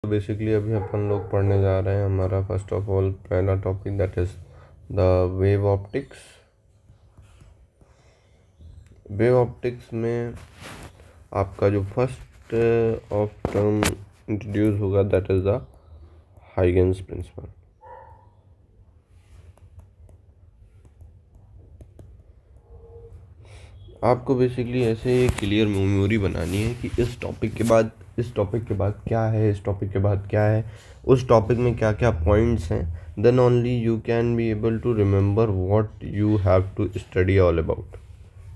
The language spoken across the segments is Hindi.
तो बेसिकली अभी अपन लोग पढ़ने जा रहे हैं हमारा फर्स्ट ऑफ ऑल पहला topic that is the wave optics. Wave optics में आपका जो फर्स्ट ऑफ टर्म इंट्रोड्यूस होगा that is the Huygens principle. आपको बेसिकली ऐसे एक क्लियर मेमोरी बनानी है कि इस टॉपिक के बाद क्या है, इस टॉपिक के बाद क्या है, उस टॉपिक में क्या क्या पॉइंट्स हैं। Then only you can be able to remember what you have to study all about.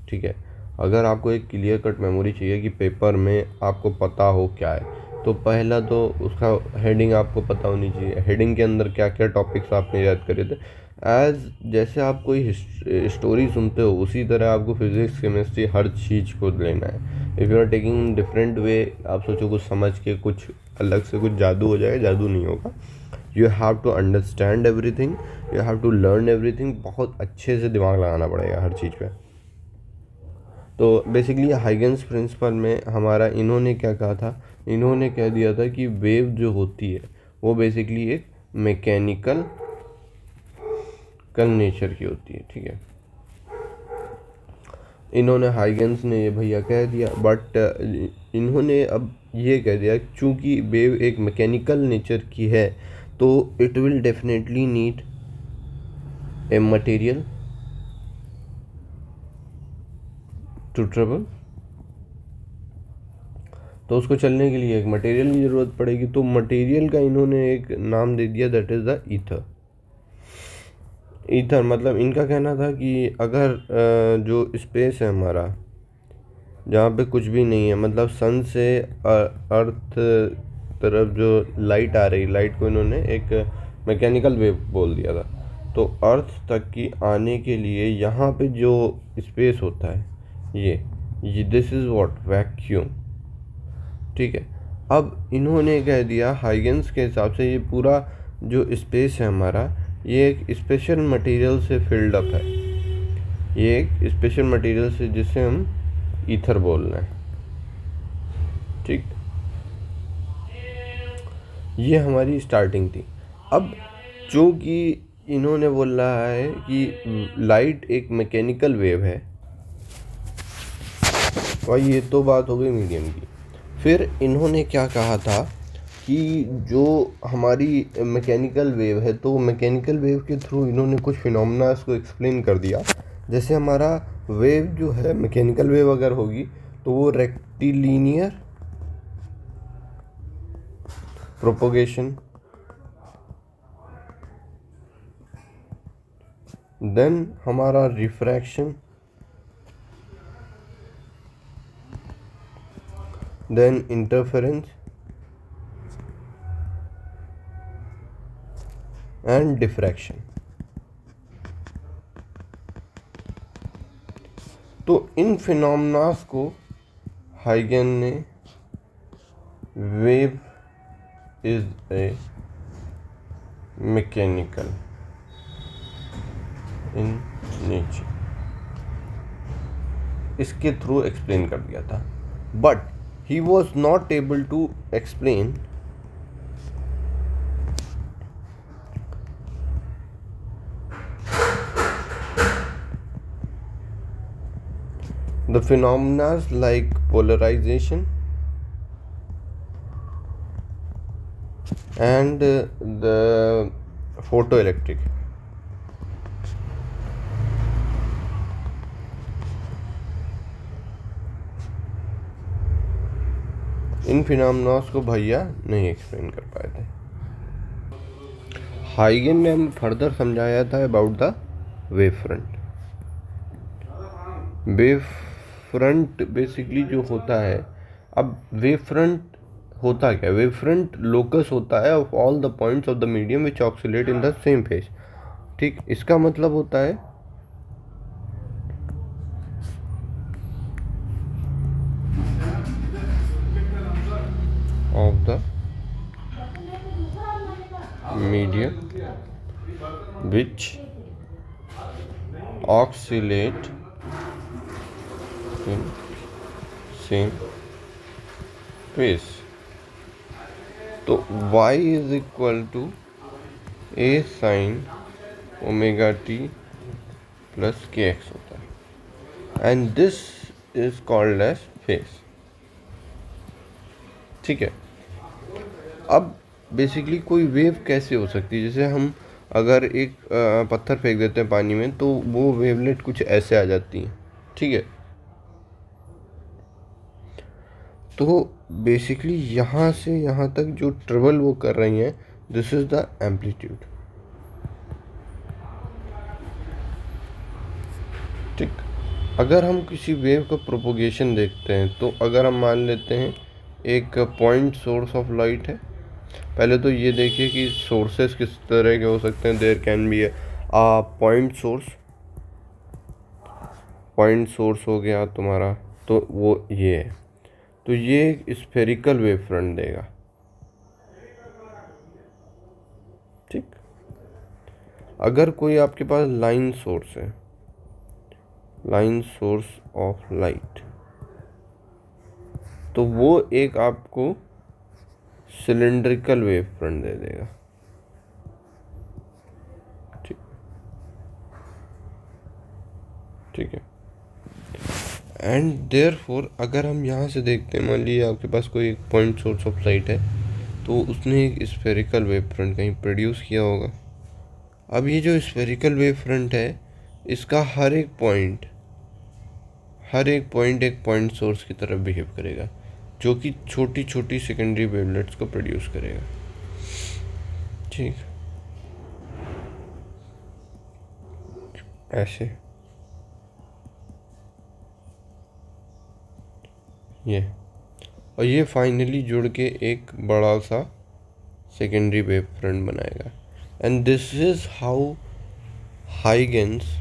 ठीक है, अगर आपको एक क्लियर कट मेमोरी चाहिए कि पेपर में आपको पता हो क्या है, तो पहला तो उसका हेडिंग आपको पता होनी चाहिए। हेडिंग के अंदर क्या क्या टॉपिक्स आपने याद करे थे। जैसे आप कोई स्टोरी सुनते हो उसी तरह आपको फिजिक्स केमिस्ट्री हर चीज़ को लेना है। If you are taking different way, आप सोचो कुछ समझ के कुछ अलग से कुछ जादू हो जाएगा, जादू नहीं होगा। You have to understand everything, you have to learn everything. बहुत अच्छे से दिमाग लगाना पड़ेगा हर चीज़ पे। तो बेसिकली हाइगेंस प्रिंसिपल में हमारा इन्होंने क्या कहा था, इन्होंने कह दिया था कि वेव जो होती है वो बेसिकली एक मैकेनिकल नेचर की होती है। ठीक है, इन्होंने हाइगेंस ने ये भैया कह दिया, बट इन्होंने अब ये कह दिया चूँकि वेव एक मैकेनिकल नेचर की है तो it will definitely need a material to travel. तो उसको चलने के लिए एक मटेरियल की ज़रूरत पड़ेगी। तो मटेरियल का इन्होंने एक नाम दे दिया that is the ether. Ether मतलब इनका कहना था कि अगर जो स्पेस है हमारा, जहाँ पे कुछ भी नहीं है, मतलब सन से अर्थ तरफ जो लाइट आ रही, लाइट को इन्होंने एक मैकेनिकल वेव बोल दिया था। तो अर्थ तक की आने के लिए यहाँ पे जो स्पेस होता है ये दिस इज़ व्हाट वैक्यूम। ठीक है, अब इन्होंने कह दिया हाइगेंस के हिसाब से ये पूरा जो स्पेस है हमारा ये एक स्पेशल मटेरियल से फिल्ड अप है। ये एक स्पेशल मटेरियल से जिसे हम ईथर बोल रहे हैं। ठीक, ये हमारी स्टार्टिंग थी। अब जो कि इन्होंने बोल रहा है कि लाइट एक मैकेनिकल वेव है, और ये तो बात हो गई मीडियम की। फिर इन्होंने क्या कहा था कि जो हमारी मैकेनिकल वेव है, तो मैकेनिकल वेव के थ्रू इन्होंने कुछ फिनोमेनास को एक्सप्लेन कर दिया। जैसे हमारा वेव जो है, मैकेनिकल वेव अगर होगी तो वो रेक्टिलिनियर प्रोपोगेशन, देन हमारा refraction, then interference and diffraction. तो इन फिनोमेनास को हाइगेन ने wave is a mechanical in nature इसके थ्रू एक्सप्लेन कर दिया था। But he was not able to explain the phenomena like polarization and the photoelectric। इन फिनोमेनास को भैया नहीं एक्सप्लेन कर पाए थे। हाइगेन ने हमें फर्दर समझाया था about the wave front. Wave front basically जो होता है, अब वेव फ्रंट होता क्या है? वेव फ्रंट लोकस होता है of all the points of the medium which oscillate in the same phase. ठीक, इसका मतलब होता है of the medium which oscillate in same phase। तो y is equal to a sine omega T plus के एक्स होता है and this is called as phase. ठीक है। अब बेसिकली कोई वेव कैसे हो सकती है, जैसे हम अगर एक पत्थर फेंक देते हैं पानी में तो वो वेवलेट कुछ ऐसे आ जाती हैं। ठीक है। तो बेसिकली यहाँ से यहाँ तक जो ट्रेवल वो कर रही हैं, दिस इज द एम्पलीट्यूड। ठीक। अगर हम किसी वेव का प्रोपोगेशन देखते हैं तो अगर हम मान लेते हैं एक पॉइंट सोर्स ऑफ लाइट है। पहले तो ये देखिए कि सोर्सेस किस तरह के हो सकते हैं। There can be point source. Point source हो गया तुम्हारा, तो वो ये है। तो ये एक स्फेरिकल वेव फ्रंट देगा। ठीक। अगर कोई आपके पास लाइन सोर्स है, लाइन सोर्स ऑफ लाइट, तो वो एक आपको सिलेंड्रिकल वेव फ्रंट दे देगा। ठीक। ठीक है। एंड देयरफॉर अगर हम यहाँ से देखते हैं, मान लीजिए आपके पास कोई एक पॉइंट सोर्स ऑफ लाइट है, तो उसने एक स्फेरिकल वेव फ्रंट कहीं प्रोड्यूस किया होगा। अब ये जो स्फेरिकल वेव फ्रंट है, इसका हर एक पॉइंट एक पॉइंट सोर्स की तरफ बिहेव करेगा, जो कि छोटी छोटी सेकेंडरी वेवलेट्स को प्रोड्यूस करेगा। ठीक। ऐसे ये, और ये फाइनली जुड़ के एक बड़ा सा सेकेंडरी वेव फ्रंट बनाएगा। And this is how Huygens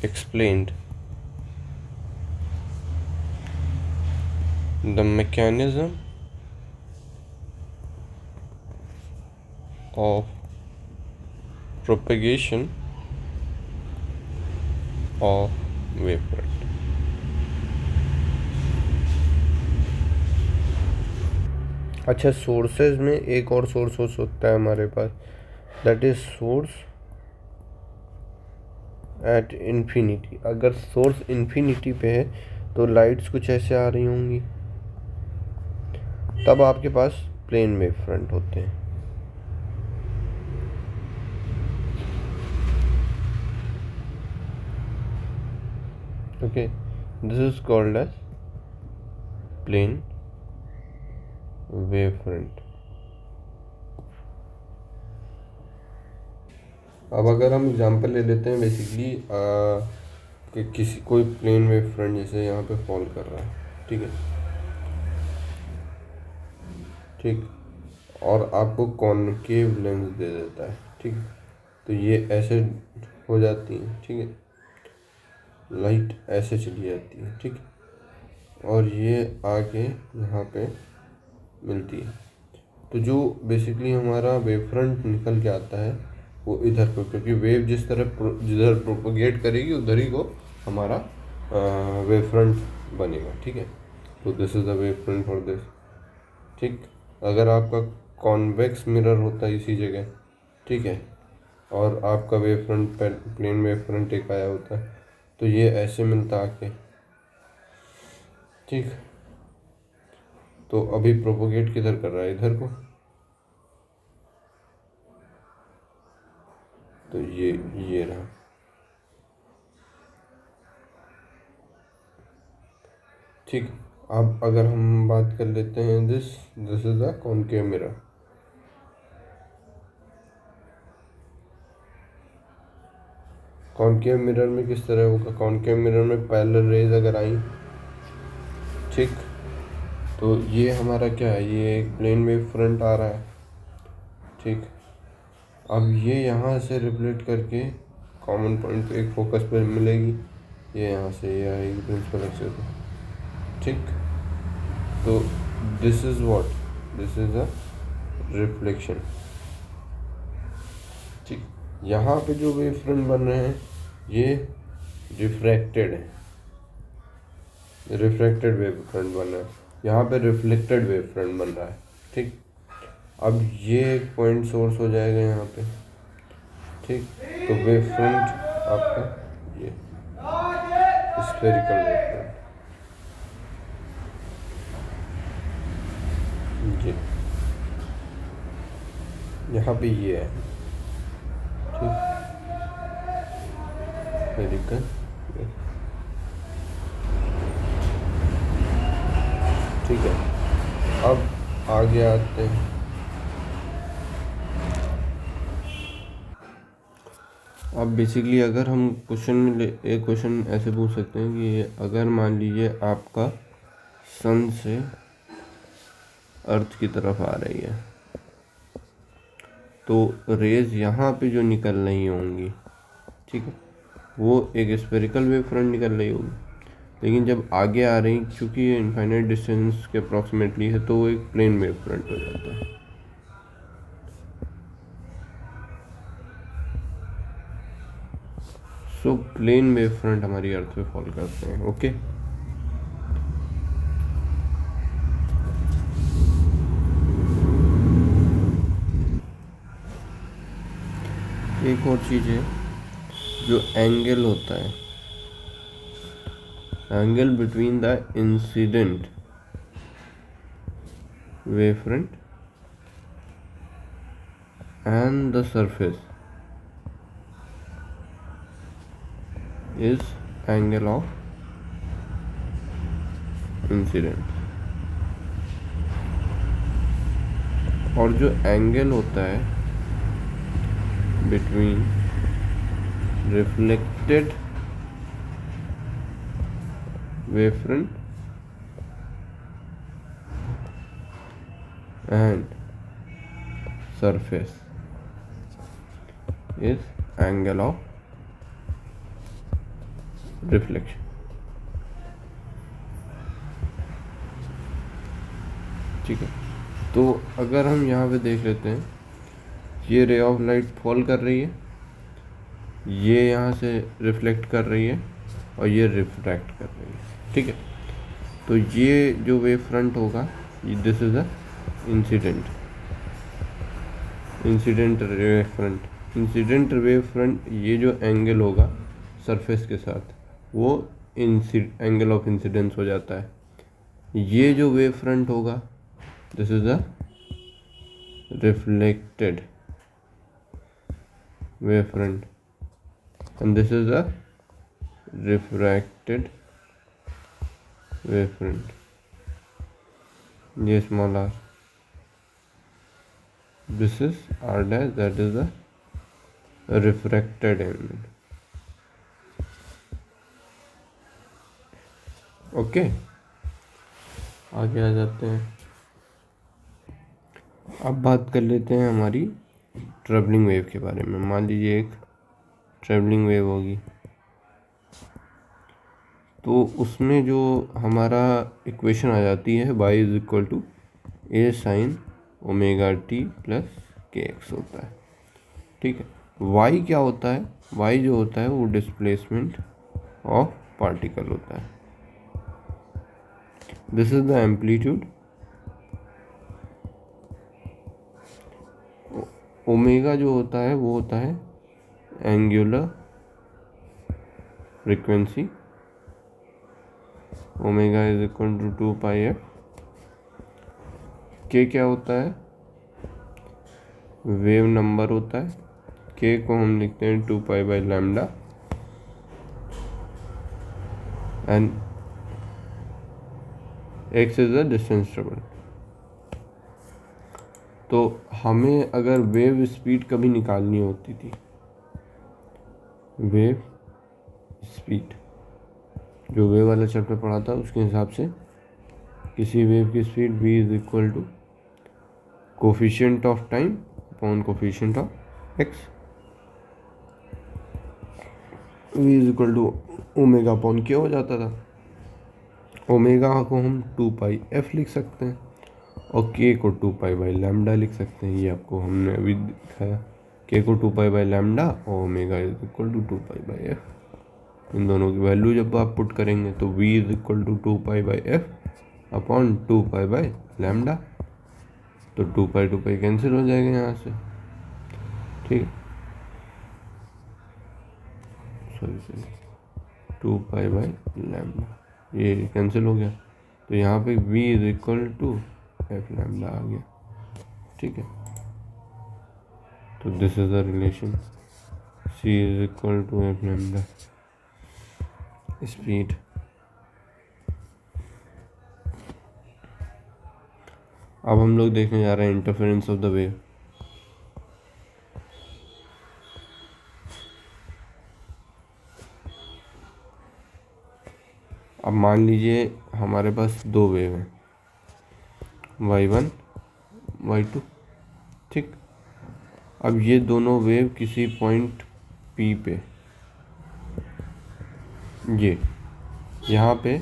explained the mechanism of propagation of wavefront। अच्छा, सोर्सेज में एक और सोर्स हो सकता है हमारे पास, that is source at infinity. अगर सोर्स इन्फिनिटी पे है तो लाइट्स कुछ ऐसे आ रही होंगी, तब आपके पास प्लेन वेव फ्रंट होते हैं। Okay, this is called as plane wave front. अब अगर हम एग्जांपल ले लेते हैं बेसिकली कि किसी कोई प्लेन वेव फ्रंट जैसे यहाँ पे फॉल कर रहा है। ठीक है। ठीक। और आपको कॉनकेव लेंस दे देता है। ठीक है। तो ये ऐसे हो जाती है। ठीक है। लाइट ऐसे चली जाती है। ठीक है। और ये आके यहाँ पे मिलती है। तो जो बेसिकली हमारा वेव फ्रंट निकल के आता है वो इधर को, क्योंकि वेव जिधर प्रोपोगेट करेगी उधर ही को हमारा वेव फ्रंट बनेगा। ठीक है। तो this is the wave front for this. ठीक। अगर आपका कॉन्वेक्स मिरर होता है इसी जगह, ठीक है, और आपका wave front plane wave front एक आया होता है, तो ये ऐसे मिलता आके। ठीक। तो अभी प्रोपोगेट किधर कर रहा है, इधर को। तो ये रहा। ठीक। अब अगर हम बात कर लेते हैं this is the concave mirror. Concave mirror में किस तरह होगा, कॉनकेव मिरर में पैरेलल रेज अगर आई, ठीक, तो ये हमारा क्या है, ये एक प्लेन वेव फ्रंट आ रहा है। ठीक। अब ये यहाँ से रिफ्लेक्ट करके कॉमन पॉइंट पे एक फोकस पे मिलेगी, ये यहाँ से ये आएगी प्रिंसिपल एक्सिस पे। ठीक। तो this is what, this is a reflection. ठीक। यहाँ पे जो वेव फ्रंट बन रहे हैं ये रिफ्रैक्टेड है। रिफ्रैक्टेड वेव फ्रंट बन रहा है, यहाँ पे रिफ्लेक्टेड वेव फ्रंट बन रहा है। ठीक, अब ये एक पॉइंट सोर्स हो जाएगा यहाँ पे। ठीक, तो वेव फ्रंट आपका ये स्फेरिकल वेव फ्रंट ये यहाँ पे ये है। ठीक, स्फेरिकल, ठीक है। अब आगे आते हैं। अब बेसिकली अगर हम क्वेश्चन में एक क्वेश्चन ऐसे पूछ सकते हैं कि अगर मान लीजिए आपका सन से अर्थ की तरफ आ रही है, तो रेज यहाँ पे जो निकल रही होंगी, ठीक है, वो एक स्फेरिकल वेव फ्रंट निकल रही होगी। लेकिन जब आगे आ रही, चूँकि ये इनफाइनाइट डिस्टेंस के अप्रॉक्सीमेटली है, तो वो एक प्लेन वेव फ्रंट हो जाता है। सो प्लेन वेव फ्रंट हमारी अर्थ पे फॉल करते हैं। ओके, एक और चीज़ है, जो एंगल होता है, angle between the incident wave front end the surface is angle of incident. और जो एंगल होता है between reflected wave front end surface is angle of reflection. ठीक है, तो अगर हम यहाँ पे देख लेते हैं, ये रे ऑफ लाइट फॉल कर रही है, ये यहाँ से रिफ्लेक्ट कर रही है और ये रिफ्रैक्ट कर रही है। ठीक है, तो ये जो वेव फ्रंट होगा, this is a incident wave front. Incident wave front, ये जो एंगल होगा सरफेस के साथ, वो एंगल ऑफ इंसिडेंस हो जाता है। ये जो वेव फ्रंट होगा, this is a reflected wave front and this is a refracted wave front. ये small r, this is r dash, that is the refracted element. Okay, आगे आ जाते हैं। अब बात कर लेते हैं हमारी ट्रैवलिंग वेव के बारे में। मान लीजिए एक ट्रैवलिंग वेव होगी, तो उसमें जो हमारा इक्वेशन आ जाती है, y is equal to a sine omega T plus के एक्स होता है। ठीक है, y क्या होता है? y जो होता है वो डिस्प्लेसमेंट ऑफ पार्टिकल होता है। This is the amplitude. Omega जो होता है वो होता है angular frequency, omega is equal to 2 pi f. K क्या होता है? वेव नंबर होता है। के को हम लिखते हैं 2 pi by lambda, and x is the distance travelled. तो हमें अगर वेव स्पीड कभी निकालनी होती थी, वेव स्पीड जो वेव वाला चैप्टर पढ़ा था उसके हिसाब से, किसी वेव की speed v is equal to coefficient of time upon coefficient of x, v is equal to omega upon k हो जाता था। ओमेगा को हम 2 पाई एफ लिख सकते हैं और के को 2 पाई बाई लैम्डा लिख सकते हैं। ये आपको हमने अभी दिखाया, के को 2 पाई बाई लैम्डा और omega is equal to 2 pi by F. इन दोनों की वैल्यू जब आप पुट करेंगे तो v is equal to 2π/f upon 2π/λ। तो 2π कैंसिल हो जाएगा यहाँ से, ठीक है, सॉरी 2π/λ ये कैंसिल हो गया। तो यहाँ पे v is equal to f lambda आ गया, ठीक है। तो this is the relation c is equal to f lambda. Speed अब हम लोग देखने जा रहे हैं इंटरफेरेंस ऑफ द वेव। अब मान लीजिए हमारे पास दो वेव हैं, y1 y2, ठीक। अब ये दोनों वेव किसी पॉइंट P पे, ये यहाँ पे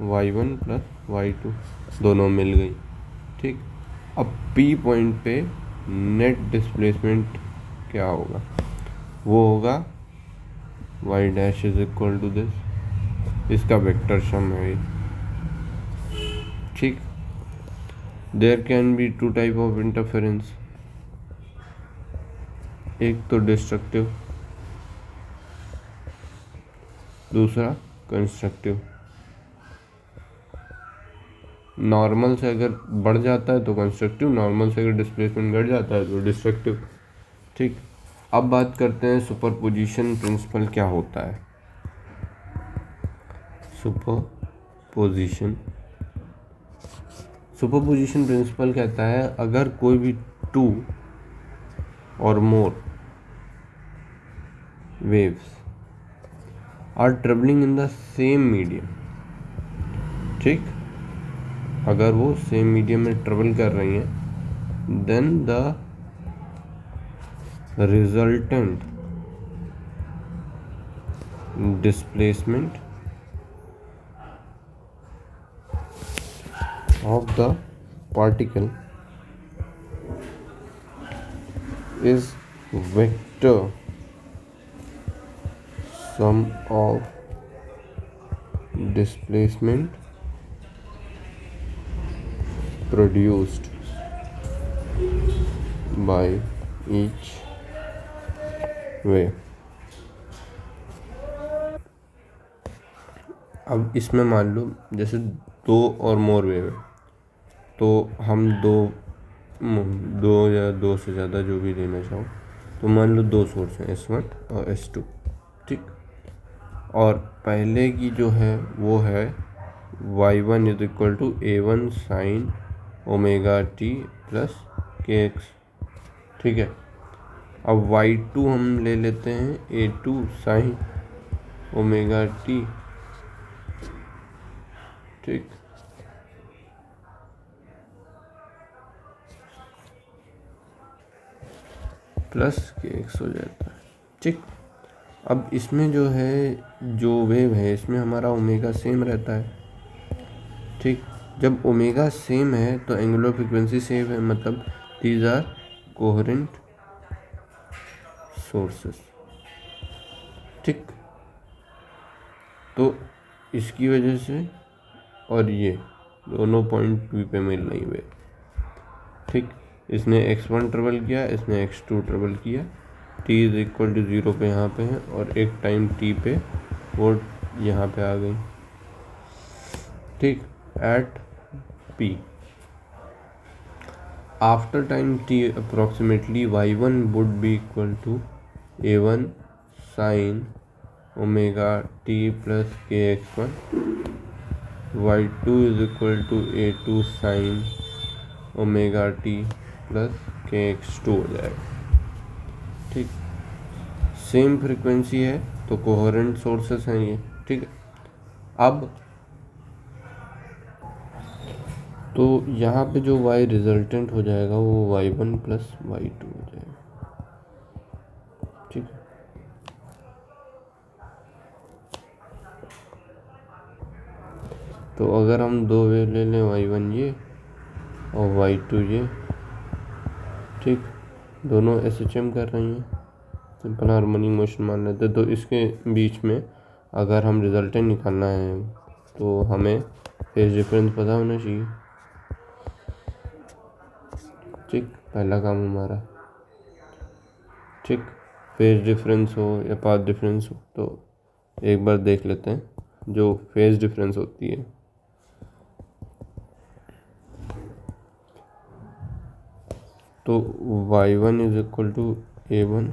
y1 प्लस y2 दोनों मिल गई, ठीक। अब P पॉइंट पे नेट डिस्प्लेसमेंट क्या होगा, वो होगा y dash is equal to this, इसका वेक्टर सम है ये, ठीक। There can be two type of interference, एक तो डिस्ट्रक्टिव, दूसरा कंस्ट्रक्टिव। नॉर्मल से अगर बढ़ जाता है तो कंस्ट्रक्टिव, नॉर्मल से अगर डिस्प्लेसमेंट घट जाता है तो डिस्ट्रक्टिव, ठीक। अब बात करते हैं सुपरपोजिशन प्रिंसिपल क्या होता है। सुपरपोजिशन प्रिंसिपल कहता है अगर कोई भी टू और मोर waves are traveling in the same medium, ठीक, अगर वो सेम मीडियम में ट्रेवल कर रही हैं, then the resultant displacement of the particle is vector sum of displacement produced by each wave। अब इसमें मान लो जैसे दो और मोर वेव है, तो हम दो या दो से ज़्यादा जो भी लेना चाहो, तो मान लो दो सोर्स हैं S1 और S2, ठीक। और पहले की जो है वो है y1 is equal to a1 sine omega t plus kx, ठीक है। अब y2 हम ले लेते हैं a2 साइन ओमेगा t, ठीक। प्लस kx हो जाता है, ठीक। अब इसमें जो है जो वेव है इसमें हमारा ओमेगा सेम रहता है, ठीक। जब ओमेगा सेम है तो एंगुलर फ्रीक्वेंसी सेम है, मतलब दीज आर कोहेरेंट सोर्सेस, ठीक। तो इसकी वजह से और ये दोनों पॉइंट P पे मिल रही वेव, ठीक। इसने x1 ट्रेवल किया, इसने x2 ट्रेवल किया, t इज इक्वल टू 0 पे यहाँ पे है, और एक टाइम t पे वो यहाँ पे आ गई, ठीक, at p। After time t approximately y1 would be equal to a1 sine omega t plus kx1, y2 is equal to a2 sine omega t plus kx2 हो जाएगा, ठीक। सेम फ्रीक्वेंसी है तो कोहेरेंट सोर्सेस हैं ये, ठीक है। अब तो यहाँ पे जो y रिजल्टेंट हो जाएगा वो y1 प्लस y2 हो जाएगा, ठीक है। तो अगर हम दो वेव ले लें y1 ये और y2 ये, ठीक, दोनों SHM कर रही हैं, सिंपल हार्मोनिक मोशन मान लेते हैं, तो इसके बीच में अगर हम रिजल्टेंट निकालना है तो हमें फेज डिफरेंस पता होना चाहिए। ठीक, पहला काम हमारा। ठीक, फेज डिफरेंस हो या पाथ डिफरेंस हो तो एक बार देख लेते हैं जो फेज डिफरेंस होती है। तो y1 is equal to a1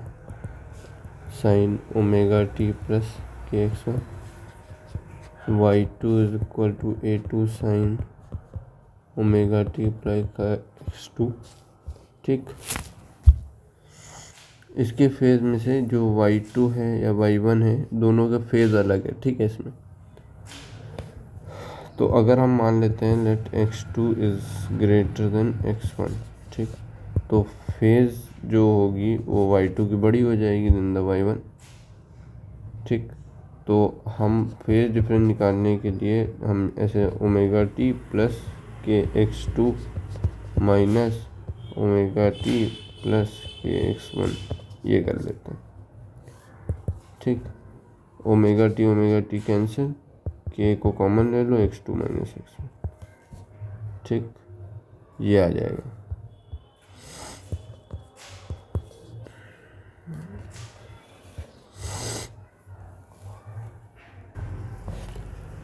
sine omega T plus के X one, y2 is equal to a2 sine omega T plus K X two. ठीक, इसके फेज में से जो y2 है या y1 है दोनों का फेज अलग है। ठीक है, इसमें तो अगर हम मान लेते हैं late x2 is greater than x1, ठीक, तो फेज जो होगी वो y2 की बड़ी हो जाएगी देन द y1। ठीक, तो हम फेज डिफरेंस निकालने के लिए हम ऐसे ओमेगा टी प्लस के x2 minus omega T plus k x1 ये कर लेते हैं। ठीक, ओमेगा टी कैंसिल, के को कॉमन ले लो, x2 माइनस x1। ठीक, ये आ जाएगा।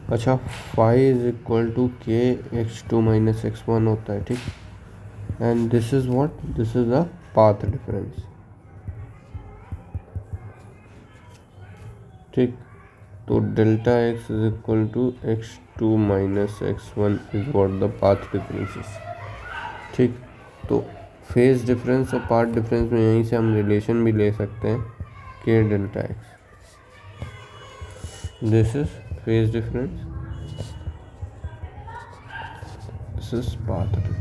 अच्छा, फाई इज इक्वल टू के x2 माइनस x1 होता है। ठीक, and this is what, this is the path difference. ठीक, तो delta x is equal to x2 minus x1 is what the path difference is. ठीक, तो फेज डिफरेंस और पाथ डिफरेंस में यहीं से हम रिलेशन भी ले सकते हैं के delta x। This is phase difference, this is path difference.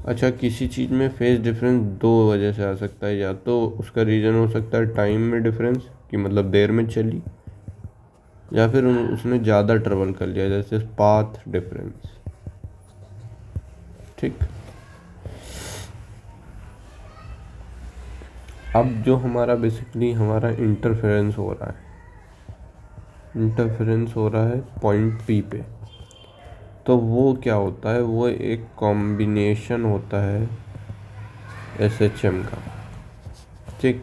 अच्छा, किसी चीज़ में फेज डिफरेंस दो वजह से आ सकता है, या तो उसका रीज़न हो सकता है टाइम में डिफरेंस कि मतलब देर में चली, या फिर उसने ज़्यादा ट्रेवल कर लिया जैसे पाथ डिफरेंस। ठीक, अब जो हमारा बेसिकली हमारा इंटरफेरेंस हो रहा है पॉइंट पी पे, तो वो क्या होता है, वो एक कॉम्बिनेशन होता है SHM का। ठीक,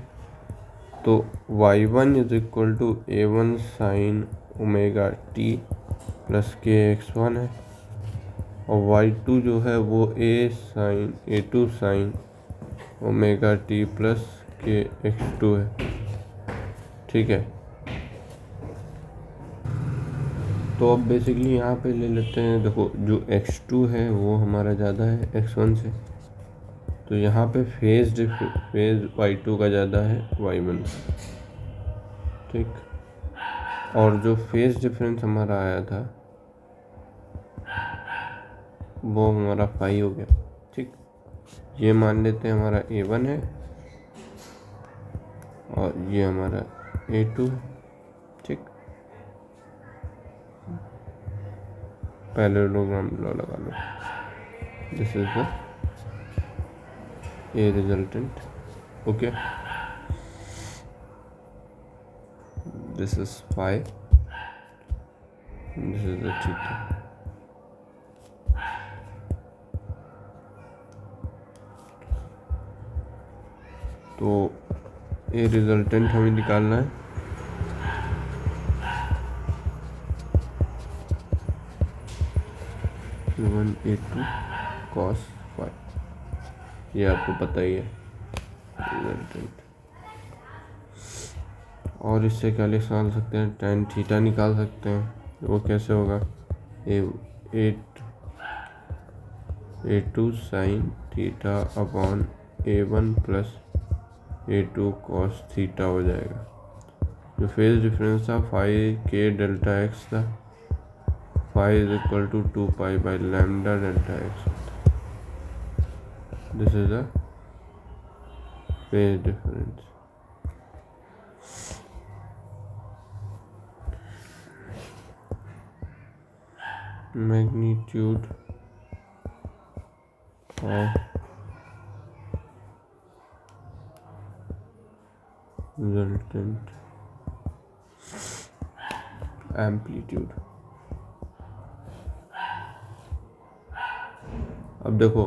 तो y1 is equal to a1 sine omega T plus k x1 है, और y2 जो है वो a2 sine omega T plus के x2 है। ठीक है, तो अब बेसिकली यहाँ पे ले लेते हैं, देखो जो x2 है वो हमारा ज़्यादा है x1 से, तो यहाँ पे फेज y2 का ज़्यादा है y1 से। ठीक, और जो फेज डिफरेंस हमारा आया था वो हमारा 5 हो गया। ठीक, ये मान लेते हैं हमारा a1 है और ये हमारा a2 है। ठीक, पैरेललोग्राम लॉ लगा लो, this is the a resultant। Okay, this is phi, this is the theta. तो ए रिजल्टेंट हमें निकालना है, A1 A2 cos phi, ये आपको पता ही है रिजल्टेंट। और इससे क्या निकाल सकते हैं, tan थीटा निकाल सकते हैं। वो कैसे होगा, A2 sine theta upon A1 plus A2 cos theta हो जाएगा। जो फेज डिफरेंस था फाई के डेल्टा एक्स था, phi is equal to 2 pi by lambda delta x. This is a phase difference. Magnitude of resultant amplitude. अब देखो,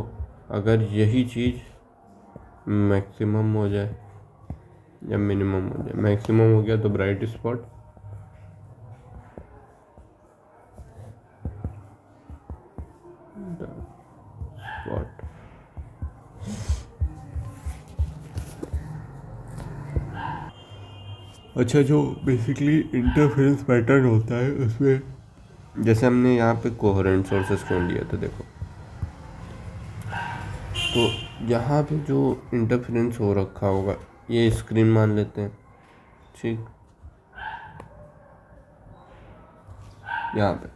अगर यही चीज़ मैक्सिमम हो जाए या मिनिमम हो जाए, मैक्सिमम हो गया तो ब्राइट स्पॉट, स्पॉट। अच्छा, जो बेसिकली इंटरफेरेंस पैटर्न होता है उसमें, जैसे हमने यहाँ पे कोहेरेंट सोर्सेस क्यों लिया था, देखो तो यहाँ पे जो इंटरफेरेंस हो रखा होगा, ये स्क्रीन मान लेते हैं, ठीक। यहाँ पे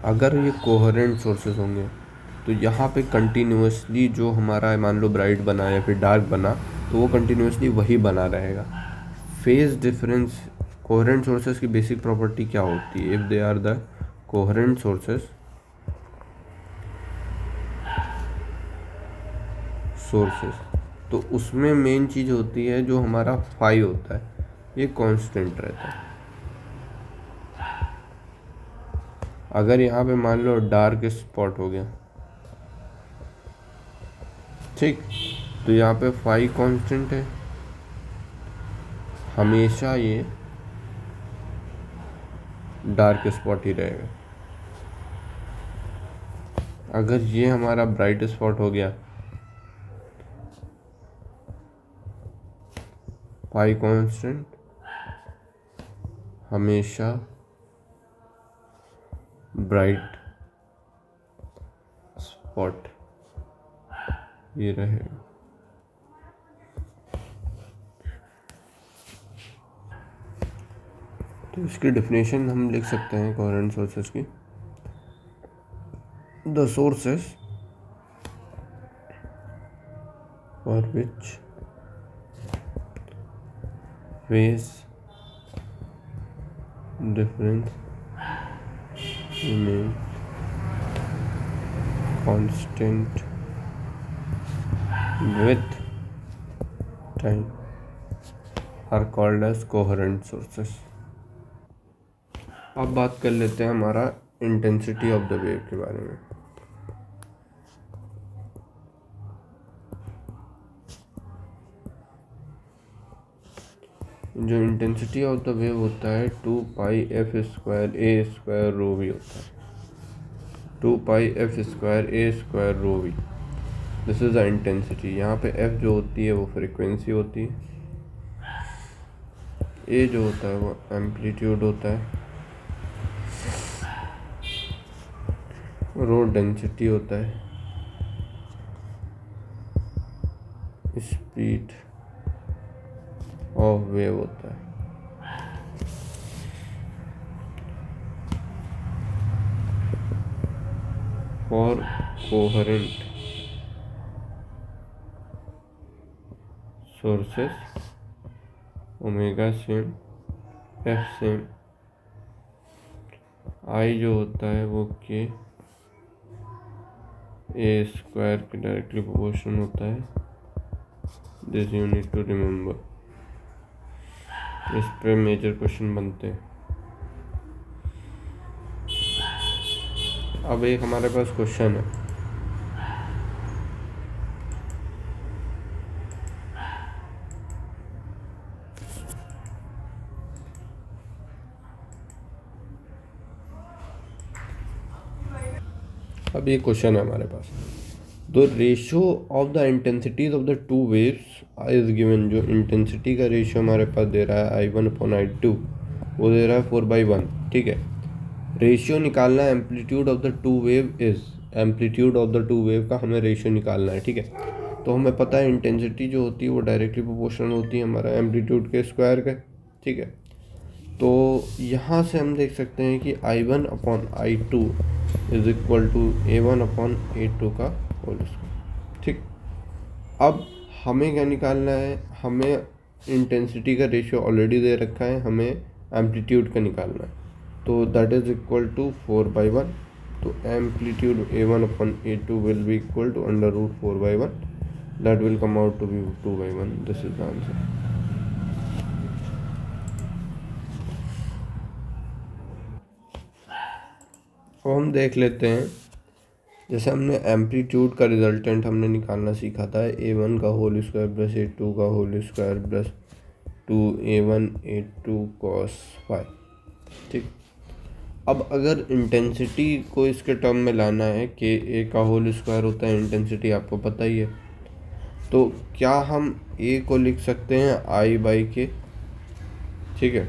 अगर ये कोहेरेंट सोर्सेस होंगे तो यहाँ पे कंटिन्यूसली जो हमारा मान लो ब्राइट बना या फिर डार्क बना, तो वो कंटिन्यूसली वही बना रहेगा। फेज डिफरेंस, कोहेरेंट सोर्सेस की बेसिक प्रॉपर्टी क्या होती है? If they are the coherent sources तो उसमें मेन चीज़ होती है जो हमारा फाई होता है, ये कांस्टेंट रहता है। अगर यहाँ पे मान लो डार्क स्पॉट हो गया, ठीक, तो यहाँ पे फाई कांस्टेंट है, हमेशा ये डार्क स्पॉट ही रहेगा। अगर ये हमारा ब्राइट स्पॉट हो गया, फाई कांस्टेंट, हमेशा ब्राइट स्पॉट ये रहेगा। तो इसकी डेफिनेशन हम लिख सकते हैं कोहेरेंट सोर्सेस की, the sources for which phase difference remains constant with time are called as coherent sources। अब बात कर लेते हैं हमारा इंटेंसिटी ऑफ द वेव के बारे में। जो इंटेंसिटी ऑफ द वेव होता है 2πf² a² रो वी होता है, 2πf² a² rho v, this is the intensity. यहाँ पे f जो होती है वो फ्रीक्वेंसी होती है, a जो होता है वो एम्पलीट्यूड होता है, रो डेंसिटी होता है, स्पीड ऑफ वेव होता है। For coherent sources omega same, F same, I जो होता है वो के a² के डायरेक्टली प्रोपोर्शनल होता है। This you need to remember, इस पे मेजर क्वेश्चन बनते हैं। अब एक हमारे पास क्वेश्चन है, अब ये क्वेश्चन है हमारे पास, the ratio of the intensities of the two waves is given. जो इंटेंसिटी का रेशियो हमारे पास दे रहा है I1/I2, वो दे रहा है 4/1, ठीक है। रेशियो निकालना है amplitude of the to wave is, amplitude of the to wave का हमें रेशियो निकालना है, ठीक है। तो हमें पता है इंटेंसिटी जो होती है वो डायरेक्टली प्रोपोर्शनल होती है हमारा एम्पलीट्यूड के स्क्वायर के, ठीक है। तो यहाँ से हम देख सकते हैं कि I1/I2 is equal to A1/A2 का होल स्क्वायर, ठीक। अब हमें क्या निकालना है, हमें इंटेंसिटी का रेशियो ऑलरेडी दे रखा है, हमें एम्पलीट्यूड का निकालना है, तो दैट इज इक्वल टू 4/1। तो amplitude A1/A2 will be equal to √4/1, that will come out to be 2/1। This is the answer. अब हम देख लेते हैं, जैसे हमने एम्पलीट्यूड का रिजल्टेंट हमने निकालना सीखा था, A1 का होल स्क्वायर प्लस A2 का whole square plus 2A1 A2 cos five. ठीक, अब अगर इंटेंसिटी को इसके टर्म में लाना है, कि A का होल स्क्वायर होता है इंटेंसिटी, आपको पता ही है, तो क्या हम A को लिख सकते हैं I/K। ठीक है,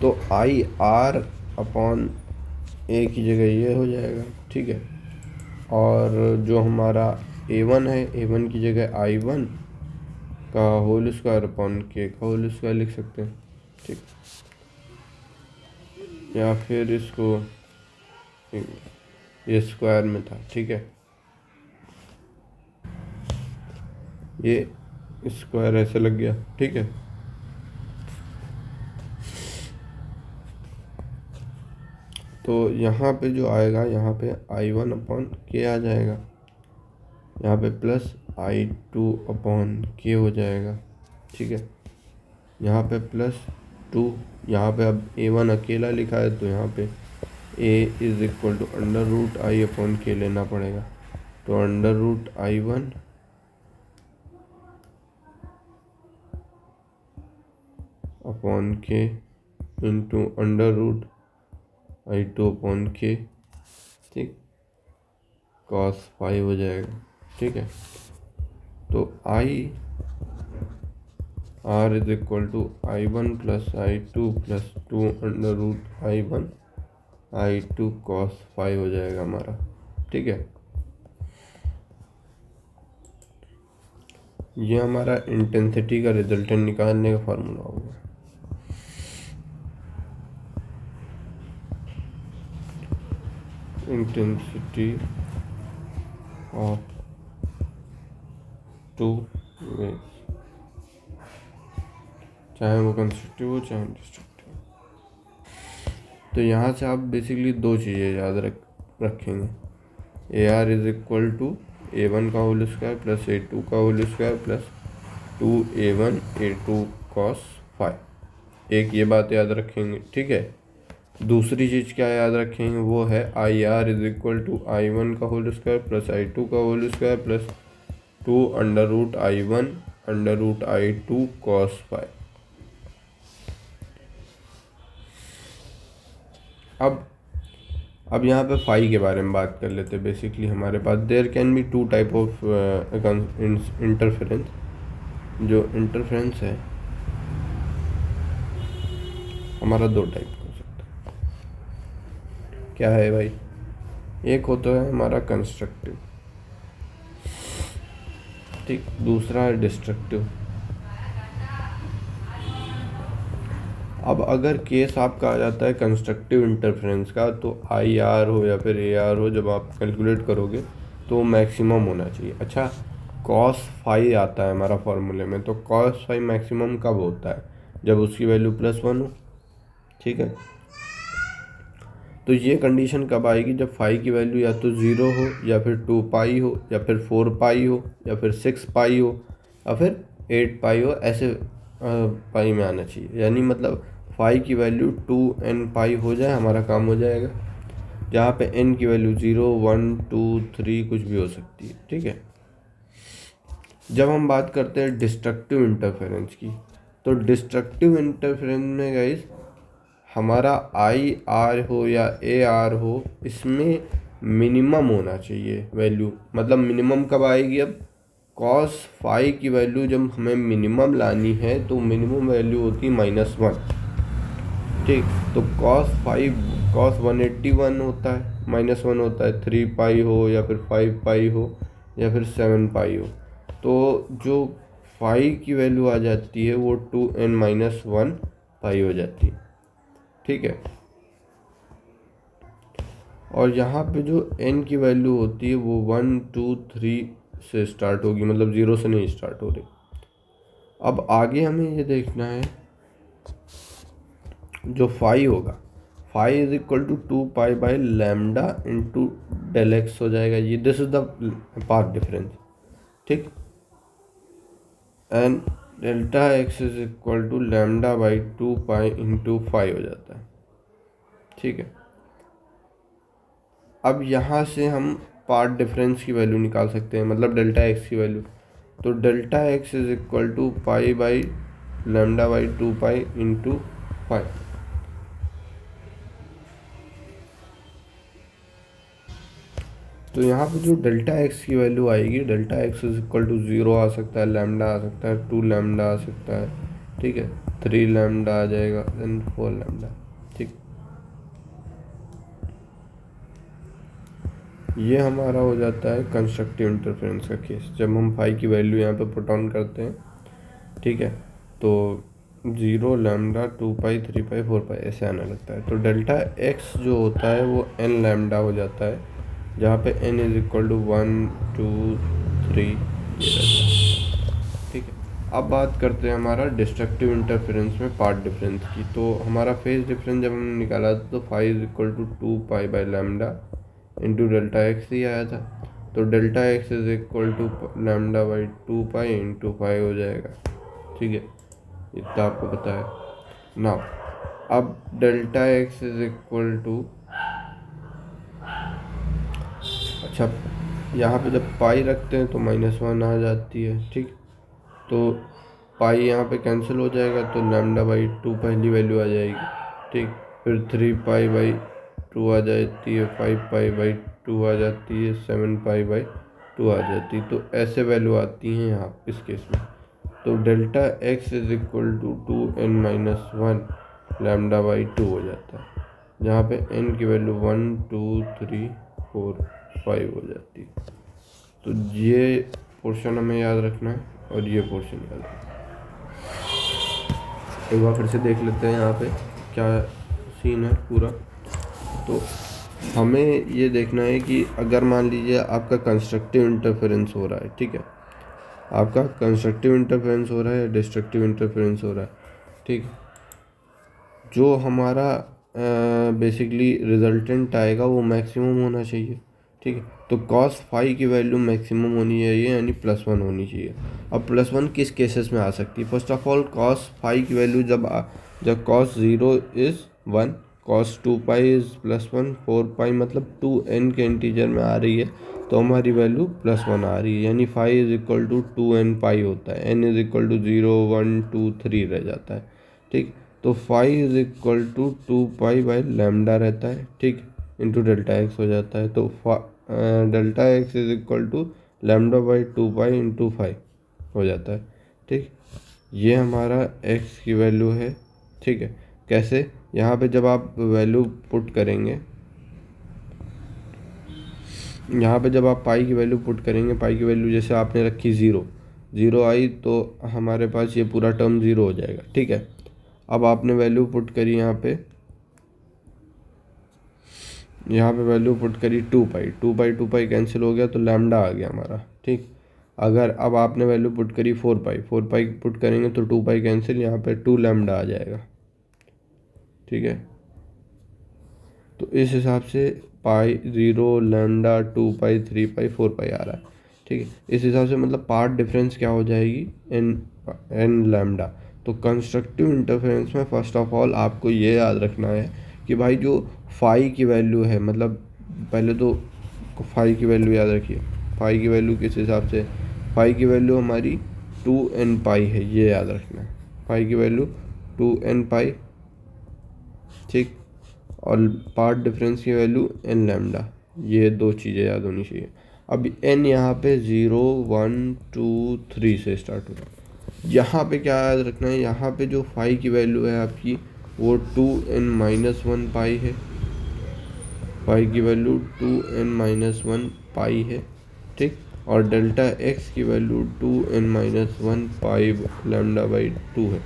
तो IR अपॉन A की जगह ये हो जाएगा। ठीक है, और जो हमारा A1 है, A1 की जगह I1 का होल स्क्वायर अपॉन K का होल स्क्वायर लिख सकते हैं। ठीक, या फिर इसको, ये स्क्वायर में था, ठीक है, ये स्क्वायर ऐसे लग गया। ठीक है, तो यहाँ पे जो आएगा, यहाँ पे I1 अपॉन K आ जाएगा, यहाँ पे प्लस I2 अपॉन K हो जाएगा। ठीक है, यहाँ पे प्लस 2, यहाँ पे अब A1 अकेला लिखा है, तो यहाँ पे A is equal to under root I upon K लेना पड़ेगा, तो under root I1 upon K into under root I2 upon K। ठीक, cos 5 हो जाएगा। ठीक है, तो R is equal to I1 plus I2 plus 2 under root I1 I2 cos 5 हो जाएगा हमारा। ठीक है, ये हमारा इंटेंसिटी का रिजल्टेंट निकालने का फार्मूला होगा। इंटेंसिटी ऑफ टू वेव्स, चाहे वो कंस्ट्रक्टिव हो चाहे डिस्ट्रक्टिव। तो यहाँ से आप बेसिकली दो चीज़ें याद रखेंगे, AR is equal to A1 का होल स्क्वायर प्लस A2 का whole square plus 2A1 A2 cos 5। एक ये बात याद रखेंगे। ठीक है, दूसरी चीज़ क्या याद रखेंगे, वो है IR is equal to I1 का होल स्क्वायर प्लस I2 का whole square plus 2 under root I1 under root I2 cos 5। अब यहाँ पे फाई के बारे में बात कर लेते हैं। बेसिकली हमारे पास there can be two type of interference. जो इंटरफेरेंस है हमारा दो टाइप का हो सकता है। क्या है भाई, एक होता है हमारा कंस्ट्रक्टिव, ठीक, दूसरा है डिस्ट्रक्टिव। अब अगर केस आपका आ जाता है कंस्ट्रक्टिव इंटरफेरेंस का, तो IR हो या फिर AR हो, जब आप कैलकुलेट करोगे तो मैक्सिमम होना चाहिए। अच्छा, cos 5 आता है हमारा फॉर्मूले में, तो cos 5 मैक्सिमम कब होता है, जब उसकी वैल्यू +1 हो। ठीक है, तो ये कंडीशन कब आएगी, जब फाई की वैल्यू या तो 0 हो या फिर 2 पाई हो या फिर 4 पाई हो या फिर 6 पाई हो या फिर 8 पाई हो, ऐसे पाई में आना चाहिए। यानी मतलब फाई की वैल्यू 2n पाई हो जाए, हमारा काम हो जाएगा। जहाँ पे n की वैल्यू 0 1 2 3 कुछ भी हो सकती है। ठीक है, जब हम बात करते हैं डिस्ट्रक्टिव इंटरफेरेंस की, तो डिस्ट्रक्टिव इंटरफेरेंस में गाइस हमारा IR हो या AR हो, इसमें मिनिमम होना चाहिए वैल्यू। मतलब मिनिमम कब आएगी, अब cos 5 की वैल्यू जब हमें मिनिमम लानी है, तो मिनिमम वैल्यू होती है -1। ठीक, तो cos 181 होता है, -1 होता है, 3 पाई हो या फिर 5 पाई हो या फिर 7 पाई हो। तो जो 5 की वैल्यू आ जाती है वो 2n-1 पाई हो जाती है। ठीक है, और यहाँ पे जो n की वैल्यू होती है वो 1 2 3 से स्टार्ट होगी, मतलब 0 से नहीं स्टार्ट हो रही। अब आगे हमें ये देखना है, जो फाई होगा, phi is equal to 2 pi by lambda into del X हो जाएगा। ये this is the path difference. ठीक, and delta x is equal to lambda by 2 pi into 5 हो जाता है। ठीक है। अब यहाँ से हम पार्ट डिफरेंस की वैल्यू निकाल सकते हैं, मतलब डेल्टा एक्स की वैल्यू। तो delta x is equal to pi by lambda by 2 pi into pi. तो यहाँ पे जो डेल्टा एक्स की वैल्यू आएगी, delta x is equal to 0 आ सकता है, लैम्डा आ सकता है, 2 लैम्डा आ सकता है, ठीक है, 3 लैम्डा आ जाएगा, देन 4 लैम्डा। ठीक, ये हमारा हो जाता है कंस्ट्रक्टिव इंटरफेरेंस का केस, जब हम फाई की वैल्यू यहाँ पे पुट ऑन करते हैं। ठीक है, तो 0 लैम्डा 2 पाई 3 पाई 4 पाई ऐसे आने लगता है। तो डेल्टा एक्स जो होता है वो n लैम्डा हो जाता है, जहाँ पे n इज इक्वल टू 1 2 3 ये रहता है। ठीक है, अब बात करते हैं हमारा डिस्ट्रक्टिव इंटरफेरेंस में पार्ट डिफरेंस की। तो हमारा फेज डिफरेंस जब हमने निकाला था तो phi is equal to 2 pi by lambda into delta X ही आया था। तो delta x is equal to lambda by 2 pi into phi हो जाएगा। ठीक है, इतना आपको पता है ना। अब delta x is equal to, अच्छा यहाँ पे जब पाई रखते हैं तो -1 आ जाती है। ठीक, तो पाई यहाँ पे कैंसिल हो जाएगा, तो लैम्डा बाई 2 पहली वैल्यू आ जाएगी। ठीक, फिर 3 पाई बाई 2 आ जाती है, 5 पाई बाई 2 आ जाती है, 7 पाई बाई 2 आ जाती है। तो ऐसे वैल्यू आती हैं यहाँ इस केस में। तो delta x is equal to 2n-1 lambda by 2 हो जाता है, जहाँ पे n की वैल्यू 1 2 3 4 5 हो जाती है। तो ये पोर्शन हमें याद रखना है और ये पोर्शन याद रखना है। एक बार फिर से देख लेते हैं यहाँ पे क्या सीन है पूरा। तो हमें ये देखना है कि अगर मान लीजिए आपका कंस्ट्रक्टिव इंटरफेरेंस हो रहा है, ठीक है, आपका कंस्ट्रक्टिव इंटरफेरेंस हो रहा है या डिस्ट्रक्टिव इंटरफेरेंस हो रहा है, ठीक है, जो हमारा बेसिकली रिजल्टेंट आएगा वो मैक्सिमम होना चाहिए। ठीक है, तो कॉस फाई की वैल्यू मैक्सिमम होनी चाहिए, यानी +1 होनी चाहिए। अब +1 किस केसेस में आ सकती है? First of all cos phi की वैल्यू जब cos 0 is 1, cos 2 pi is +1, 4 pi मतलब 2n के इंटीजर में आ रही है, तो हमारी वैल्यू +1 आ रही है, यानी phi is equal to 2n pi होता है, n इज इक्वल टू 0 1 2 3 रह जाता है। ठीक, तो phi is equal to 2 pi by lambda रहता है, ठीक, इंटू डेल्टा एक्स हो जाता है। तो delta x is equal to lambda by 2 pi into phi हो जाता है। ठीक, ये हमारा एक्स की वैल्यू है। ठीक है, कैसे? यहाँ पे जब आप वैल्यू पुट करेंगे, यहाँ पे जब आप पाई की वैल्यू पुट करेंगे, पाई की वैल्यू जैसे आपने रखी 0 आई, तो हमारे पास ये पूरा टर्म 0 हो जाएगा। ठीक है, अब आपने वैल्यू पुट करी यहाँ पे वैल्यू पुट करी 2 पाई कैंसिल हो गया, तो लैम्डा आ गया हमारा। ठीक, अगर अब आपने वैल्यू पुट करी 4 पाई पुट करेंगे तो 2 पाई कैंसिल, यहाँ पे 2 लैम्डा आ जाएगा। ठीक है, तो इस हिसाब से पाई 0 लैम्डा 2 पाई 3 पाई 4 पाई आ रहा है। ठीक है, इस हिसाब से मतलब पार्ट डिफरेंस क्या हो जाएगी? N lambda. तो कंस्ट्रक्टिव इंटरफेरेंस में फर्स्ट ऑफ ऑल आपको ये याद रखना है कि भाई जो फाई की वैल्यू है, मतलब पहले तो फाई की वैल्यू याद रखिए। फाई की वैल्यू किस हिसाब से? फाई की वैल्यू हमारी 2n पाई है, ये याद रखना है। फाई की वैल्यू 2n पाई, ठीक, और पार्ट डिफरेंस की वैल्यू n लैम्डा, ये दो चीज़ें याद होनी चाहिए। अब n यहाँ पे 0 1 2 3 से स्टार्ट होता है। यहाँ पे क्या याद रखना है? यहाँ पे जो फाई की वैल्यू है आपकी वो 2n-1 पाई है। फाई की वैल्यू 2n-1 पाई है, ठीक, और डेल्टा एक्स की value 2n-1 pi lambda by 2 है,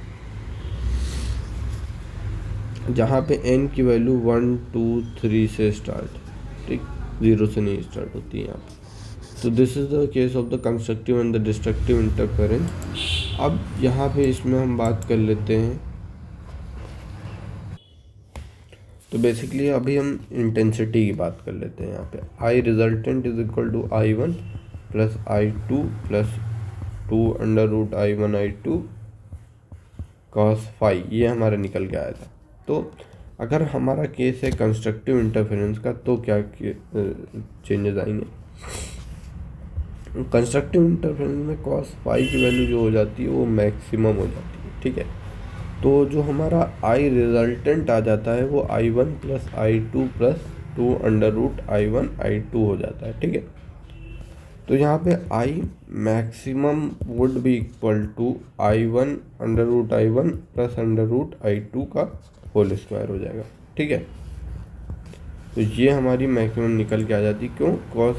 जहाँ पे n की वैल्यू 1 2 3 से स्टार्ट, ठीक, 0 से नहीं स्टार्ट होती है यहाँ पे। तो this is the case of the constructive and the destructive interference. अब यहाँ पे इसमें हम बात कर लेते हैं, तो बेसिकली अभी हम इंटेंसिटी की बात कर लेते हैं। यहाँ पे I resultant is equal to I1 plus I2 plus 2√I1 I2 cos phi, ये हमारा निकल के आया था। तो अगर हमारा केस है कंस्ट्रक्टिव इंटरफेरेंस का तो क्या चेंजेस आएंगे। कंस्ट्रक्टिव इंटरफेरेंस में कॉस फाई की वैल्यू जो हो जाती है वो मैक्सिमम हो जाती है, ठीक है। तो जो हमारा आई रिजल्टेंट आ जाता है वो I1 plus I2 plus 2 under root I1 I2 हो जाता है, ठीक है। तो यहाँ पे I maximum would be equal to I1 under root I1 plus under root I2 का होल स्क्वायर हो जाएगा, ठीक है। तो ये हमारी मैक्सिमम निकल के आ जाती, क्यों, कॉस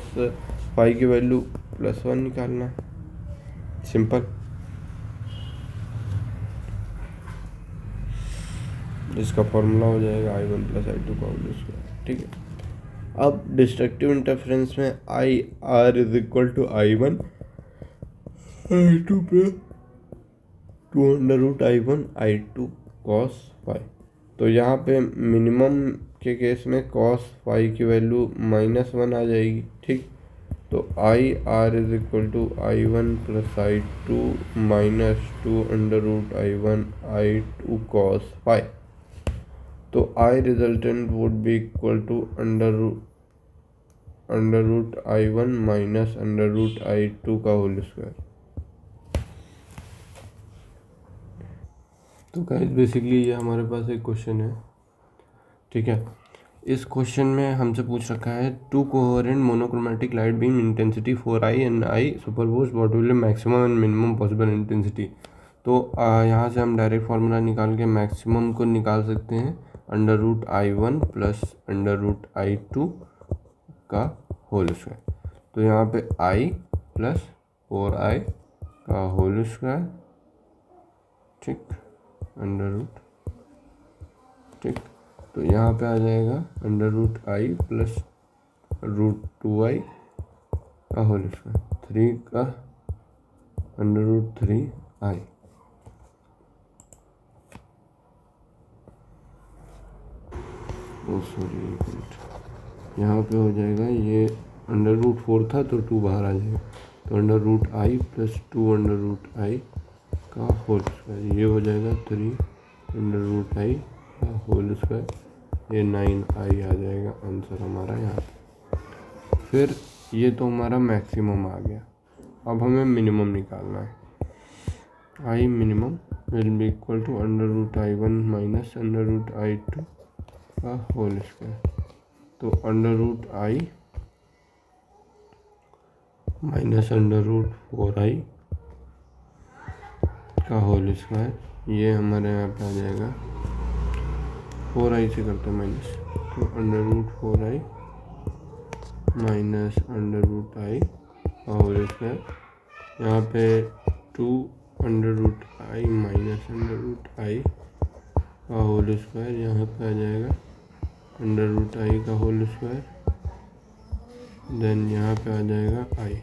फाई की वैल्यू +1 निकालना है, सिंपल। इसका फॉर्मूला हो जाएगा I1 प्लस I2 का होल स्क्वायर, ठीक है। अब डिस्ट्रक्टिव इंटरफेरेंस में IR is equal to I1 I2 plus 2 under root I1 I2 cos phi. तो यहाँ पे मिनिमम के केस में कॉस फाई की वैल्यू -1 आ जाएगी, ठीक। तो IR is equal to I1 plus I2 minus 2 under root I1 I2 cos phi. तो I resultant would be equal to under root I1 minus under root I2 का होल स्क्वायर। तो गाइस बेसिकली ये हमारे पास एक क्वेश्चन है, ठीक है। इस क्वेश्चन में हमसे पूछ रखा है to coherent monochromatic light beam intensity 4I and I superpose what will be maximum and minimum possible intensity. तो यहाँ से हम डायरेक्ट फार्मूला निकाल के मैक्सिमम को निकाल सकते हैं, under root I1 plus under root I2 का होल स्क्वायर। तो यहाँ पे I प्लस 4I का होल स्क्वायर, ठीक, अंडर रूट, ठीक। तो यहाँ पे आ जाएगा under root I plus root 2I का होल स्क्वायर, 3 का अंडर रूट 3I। सॉरी, यहाँ पे हो जाएगा, ये अंडर रूट 4 था तो 2 बाहर आ जाएगा, तो under root I plus 2 under root I का होल स्क्वायर, ये हो जाएगा 3 अंडर रूट I का होल स्क्वायर, ये 9I आ जाएगा आंसर हमारा यहाँ पे। फिर ये तो हमारा मैक्सिमम आ गया, अब हमें मिनिमम निकालना है। I minimum will be equal to under root I1 minus under root I2 का होल स्क्वायर। तो under root I minus under root 4I का होल स्क्वायर, ये हमारे यहाँ पे आ जाएगा 4I से करते हैं माइनस, तो under root 4I minus under root I का होल स्क्वायर, यहाँ पे 2 under root I minus under root I का होल स्क्वायर, यहाँ पे आ जाएगा अंडर रूट I का होल स्क्वायर, देन यहाँ पे आ जाएगा I,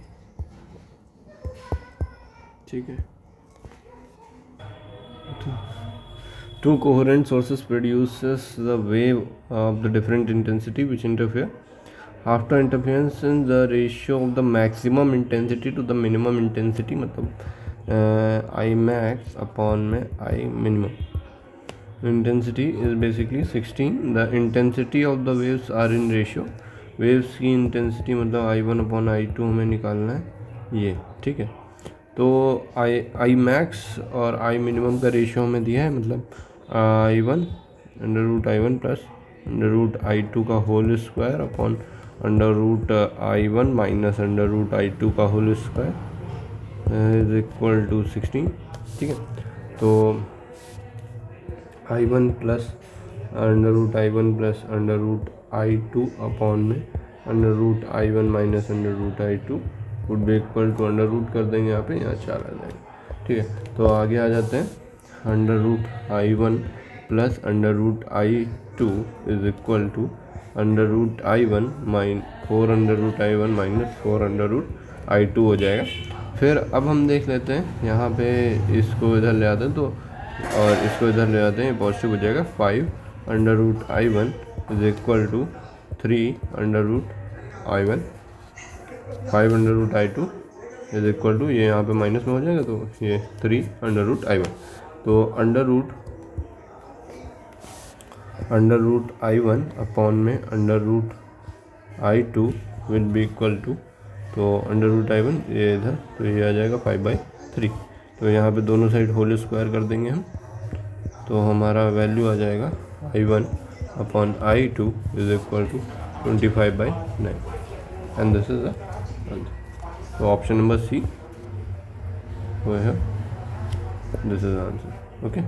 ठीक है। Two coherent sources produces the wave of the different intensity which interfere. After interference, the ratio of the maximum intensity to the minimum intensity, मतलब I max upon में I minimum. Intensity is basically 16. The intensity of the waves are in ratio. Waves की intensity मतलब I1 upon I2 हमें निकालना है, ये ठीक है। तो I max और I minimum का रेशियो हमें दिया है, मतलब I1 under root I1 plus under root I2 का whole square upon under root I1 minus under root I2 का whole square is equal to 16, ठीक है। तो I1 plus under root I1 plus under root I2 upon में under root I1 minus under root I2 would be equal to under root कर देंगे यहाँ पे, यहाँ 4 आ जाएगा, ठीक है। तो आगे आ जाते हैं, under root I1 plus under root I2 is equal to under root I1 4 under root I1 minus 4 under root I2 हो जाएगा। फिर अब हम देख लेते हैं, यहाँ पे इसको इधर ले आते हैं तो, और इसको इधर ले आते हैं, पॉजिटिव हो जाएगा। 5 under root I1 is equal to 3 under root I1, 5 under root I2 is equal to, ये यहाँ पे माइनस में हो जाएगा तो ये 3 अंडर रूट I1। तो under root under root I1 upon में under root I2 will be equal to, तो अंडर रूट I1 ये इधर, तो ये आ जाएगा 5/3। तो यहाँ पे दोनों साइड होल स्क्वायर कर देंगे हम, तो हमारा वैल्यू आ जाएगा I1 upon I2 is equal to 25/9 and this is the answer. तो ऑप्शन नंबर सी वो है, दिस इज आंसर। ओके।